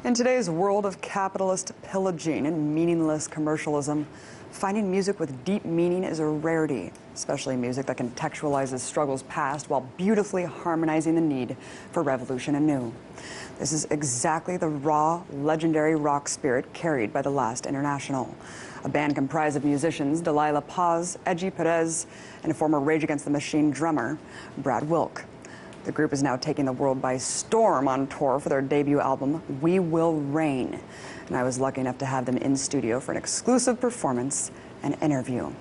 In today's world of capitalist pillaging and meaningless commercialism, finding music with deep meaning is a rarity, especially music that contextualizes struggles past while beautifully harmonizing the need for revolution anew. This is exactly the raw, legendary rock spirit carried by the Last Internationale, a band comprised of musicians Delilah Paz, Edgy Perez, and former Rage Against the Machine drummer Brad Wilk. The group is now taking the world by storm on tour for their debut album, We Will Reign. And I was lucky enough to have them in studio for an exclusive performance and interview.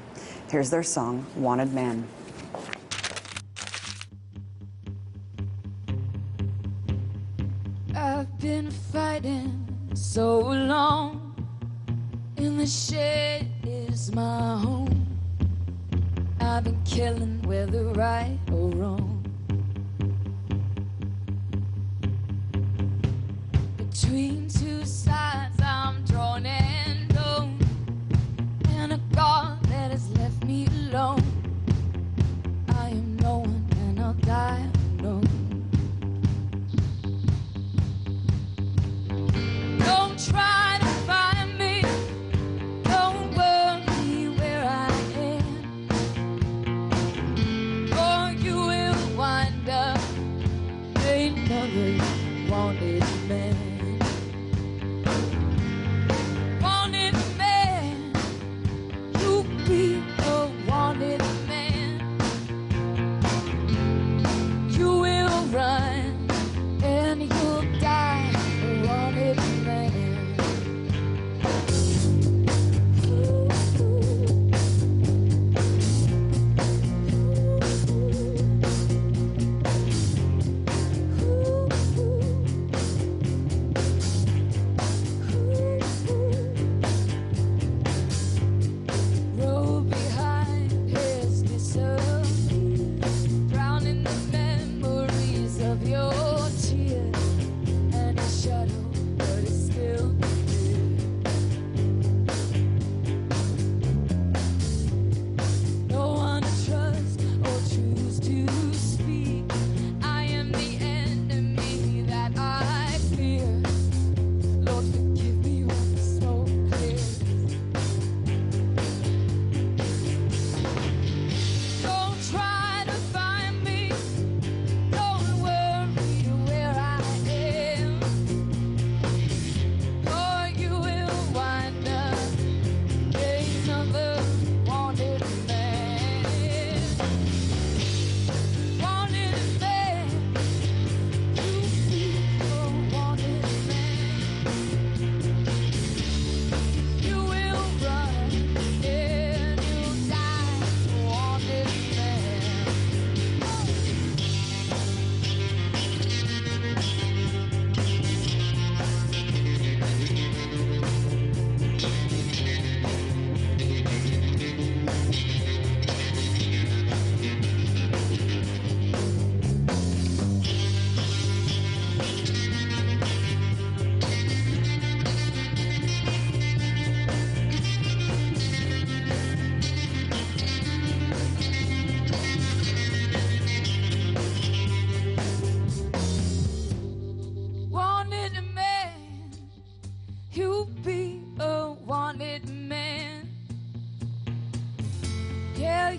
Here's their song, Wanted Man. I've been fighting so long, and the shed is my home. I've been killing whether right or wrong. Between two sides I'm drawn and torn, and a God that has left me alone. I am no one and I'll die alone. Don't try to find me, don't worry where I am, or you will wind up another wanted man.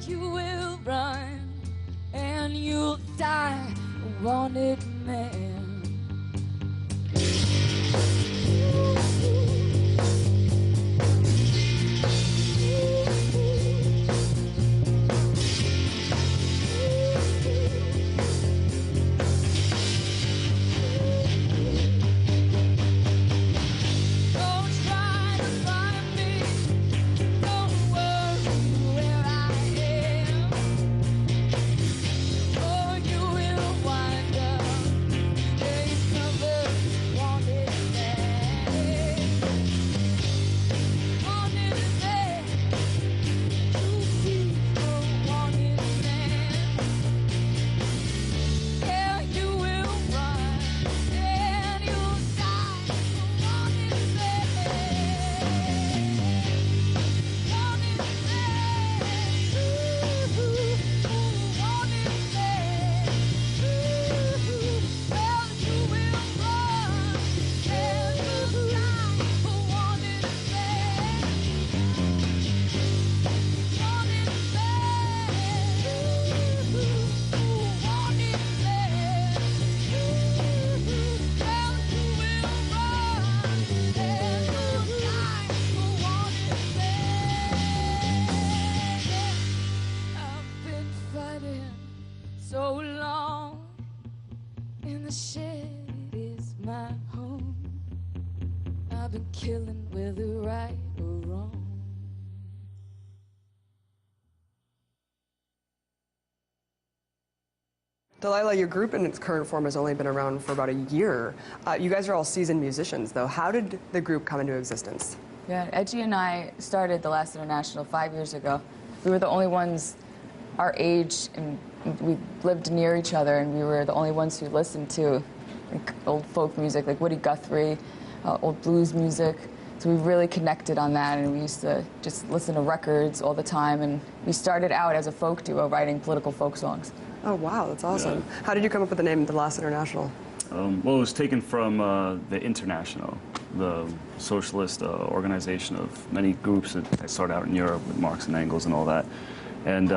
You will run and you'll die a wanted man. the shed is my home. I've been killing whether right or wrong. Delilah, your group in its current form has only been around for about a year. You guys are all seasoned musicians, though. How did the group come into existence? Yeah, Edgy and I started the Last Internationale 5 years ago. We were the only ones our age, and we lived near each other, and we were the only ones who listened to like, old folk music, like Woody Guthrie, old blues music. So we really connected on that, and we used to just listen to records all the time. And we started out as a folk duo writing political folk songs. Oh, wow, that's awesome. Yeah. How did you come up with the name The Last Internationale? Well, it was taken from the Internationale, the socialist organization of many groups that started out in Europe with Marx and Engels and all that. And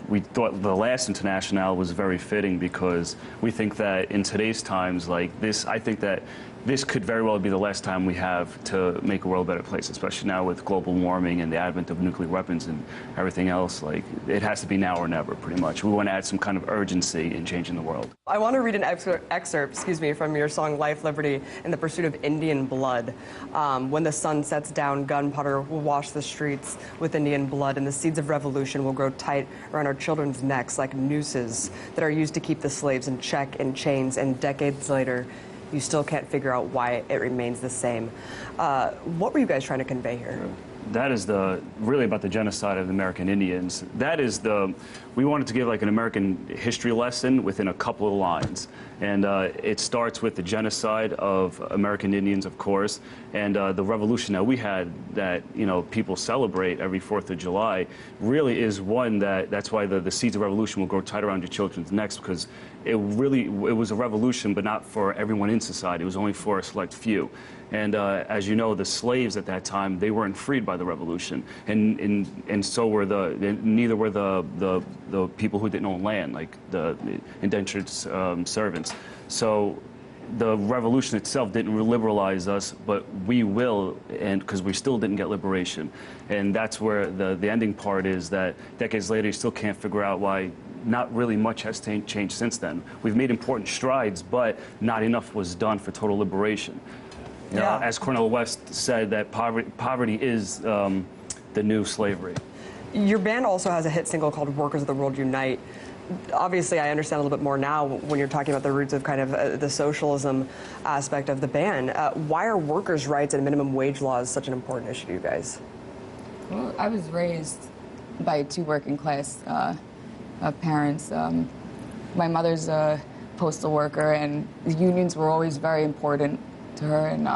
we thought the Last Internationale was very fitting because we think that in today's times like this, I think that this could very well be the last time we have to make a world a better place, especially now with global warming and the advent of nuclear weapons and everything else. Like, it has to be now or never, pretty much. We want to add some kind of urgency in changing the world. I want to read an excerpt, from your song Life, Liberty, and the Pursuit of Indian Blood. When the sun sets down, gunpowder will wash the streets with Indian blood, and the seeds of revolution will grow tight around our children's necks like nooses that are used to keep the slaves in check in chains, and decades later, you still can't figure out why it remains the same. What were you guys trying to convey here? That is really about the genocide of the American Indians. We wanted to give like an American history lesson within a couple of lines. And it starts with the genocide of American Indians, of course, and the revolution that we had that, people celebrate every 4th of July really is one that's why the seeds of revolution will grow tight around your children's necks, because it was a revolution, but not for everyone in society. It was only for a select few. And as you know, the slaves at that time, they weren't freed by the revolution, and so were neither were the people who didn't own land, like the indentured servants. So the revolution itself didn't liberalize us, but we will, and because we still didn't get liberation. And that's where the ending part is, that decades later you still can't figure out why not really much has changed since then. We've made important strides, but not enough was done for total liberation. As Cornel West said, that poverty is the new slavery. Your band also has a hit single called Workers of the World Unite. Obviously, I understand a little bit more now when you're talking about the roots of kind of the socialism aspect of the band. Why are workers' rights and minimum wage laws such an important issue to you guys? Well, I was raised by 2 working class parents. My mother's a postal worker, and the unions were always very important to her, and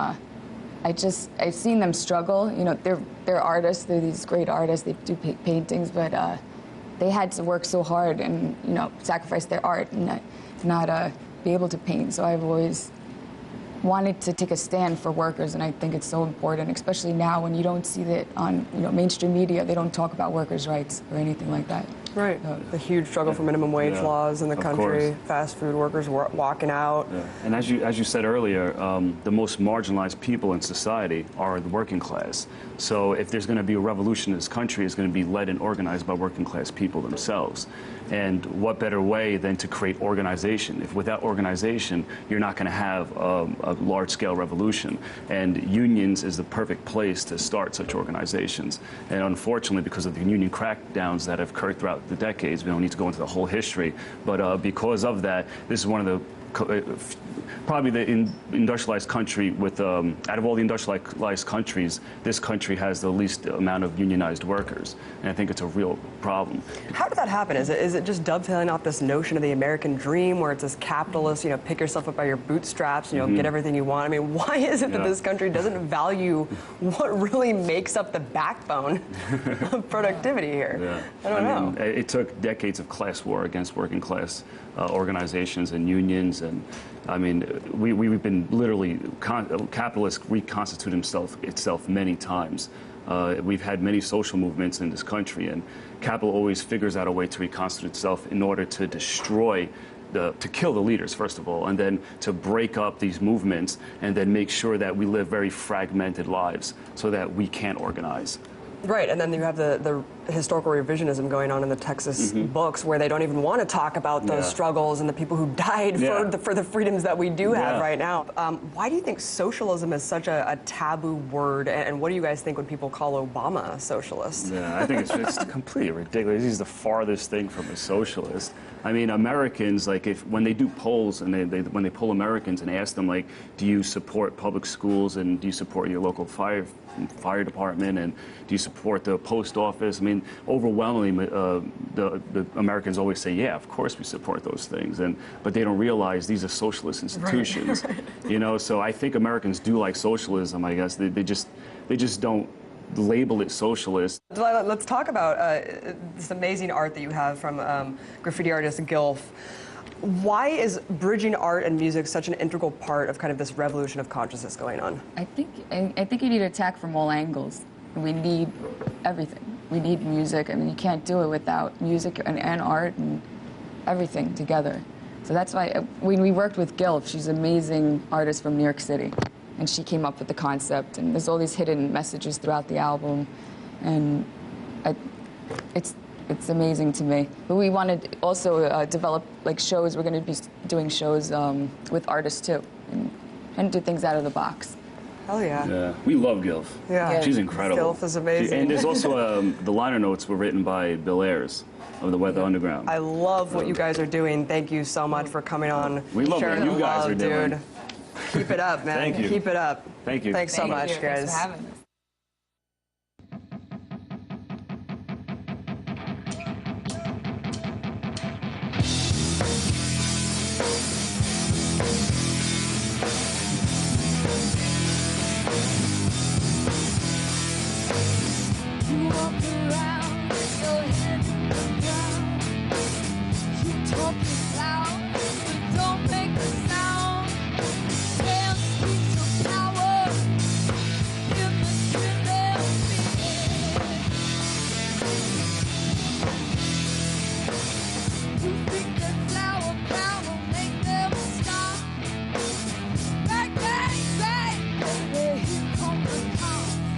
I've seen them struggle. They're artists. They're these great artists. They do paintings, but they had to work so hard and sacrifice their art and not be able to paint. So I've always wanted to take a stand for workers, and I think it's so important, especially now when you don't see that on mainstream media. They don't talk about workers' rights or anything like that. Right. The huge struggle for minimum wage laws in the country, fast food workers walking out. Yeah. And as you said earlier, the most marginalized people in society are the working class. So if there's going to be a revolution in this country, it's going to be led and organized by working class people themselves. And what better way than to create organization? If without organization, you're not going to have a large-scale revolution. And unions is the perfect place to start such organizations. And unfortunately, because of the union crackdowns that have occurred throughout the decades, we don't need to go into the whole history, but because of that, this is one of the probably the industrialized country with, out of all the industrialized countries, this country has the least amount of unionized workers, and I think it's a real problem. How did that happen? Is it just dovetailing off this notion of the American dream, where it's this capitalist, pick yourself up by your bootstraps, get everything you want? I mean, why is it that this country doesn't value what really makes up the backbone of productivity here? Yeah. I don't know. It took decades of class war against working class organizations and unions, and I mean, we've been literally capitalist reconstitute itself many times. We've had many social movements in this country, and capital always figures out a way to reconstitute itself in order to destroy to kill the leaders, first of all, and then to break up these movements, and then make sure that we live very fragmented lives so that we can't organize. Right, and then you have the historical revisionism going on in the Texas books, where they don't even want to talk about those struggles and the people who died for the freedoms that we do have right now. Why do you think socialism is such a taboo word, and what do you guys think when people call Obama a socialist? Yeah, I think it's completely ridiculous. He's the farthest thing from a socialist. I mean, Americans, like, when they do polls and when they poll Americans and ask them, like, do you support public schools and do you support your local fire department and do you support the post office? I mean, overwhelmingly, the Americans always say, yeah, of course we support those things, but they don't realize these are socialist institutions, you know. So I think Americans do like socialism. I guess they just don't label it socialist. Delilah, let's talk about this amazing art that you have from graffiti artist Gilf. Why is bridging art and music such an integral part of kind of this revolution of consciousness going on? I think you need to attack from all angles. We need everything. We need music. I mean, you can't do it without music and art and everything together. So that's why when we worked with Gilf, she's an amazing artist from New York City, and she came up with the concept. And there's all these hidden messages throughout the album, and it's amazing to me. But we want to also develop like shows. We're going to be doing shows with artists too, and do things out of the box. Hell yeah. Yeah, we love Gilf. Yeah. She's incredible. Gilf is amazing. And there's also the liner notes were written by Bill Ayers of the Weather Underground. I love what you guys are doing. Thank you so much for coming on. We love what you guys are doing. Dude. Keep it up, man. Thank you. Keep it up. Thank you. Thanks so much, guys. Thanks for having us. You walk around with your head in the ground. You talk loud, but don't make a sound. Can't speak your power in the killing field. You think that flower crown will make them stop? Bang, bang, bang, baby, here comes the count.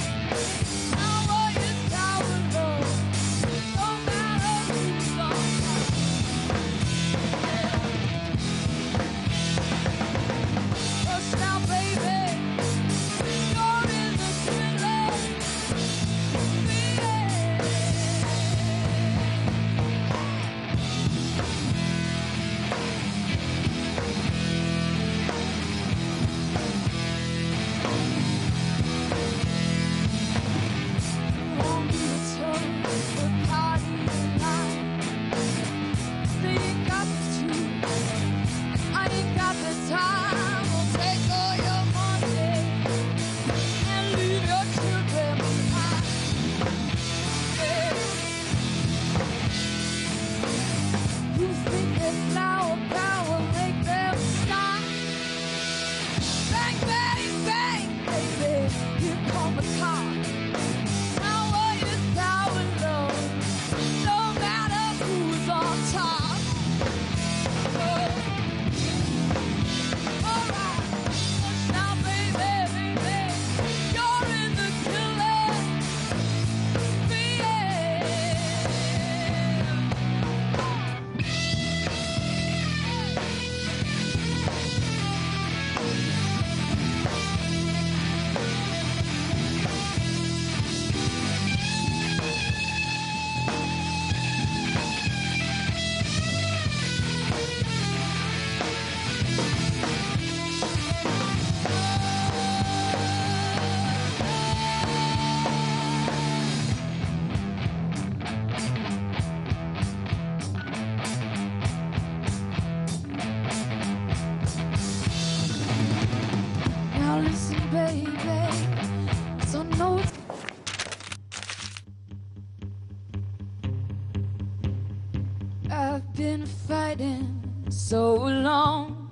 I've been fighting so long,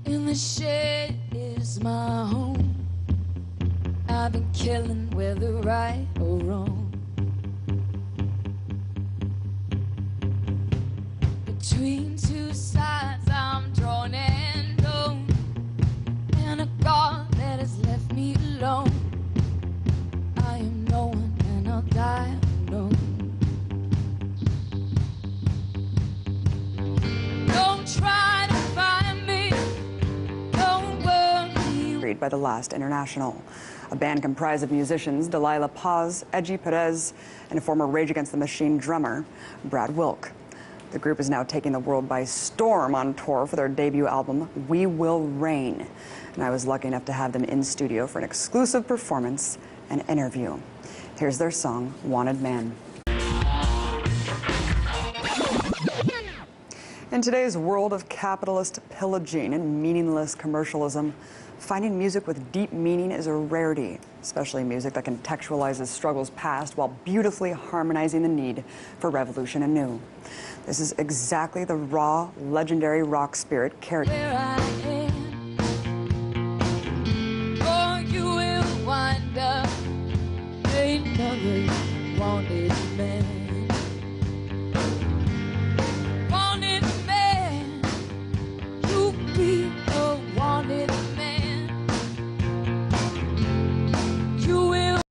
and the shed is my home. I've been killing whether right or wrong. Between two sides I'm drawn and known, and a God that has left me alone. I am no one and I'll die alone. made by the Last Internationale, a band comprised of musicians Delilah Paz, Edgy Perez, and former Rage Against the Machine drummer Brad Wilk. The group is now taking the world by storm on tour for their debut album, We Will Reign. And I was lucky enough to have them in studio for an exclusive performance and interview. Here's their song, Wanted Man. In today's world of capitalist pillaging and meaningless commercialism, finding music with deep meaning is a rarity, especially music that contextualizes struggles past while beautifully harmonizing the need for revolution anew. This is exactly the raw, legendary rock spirit carried. Where I am, oh, you will wind up another wanted man.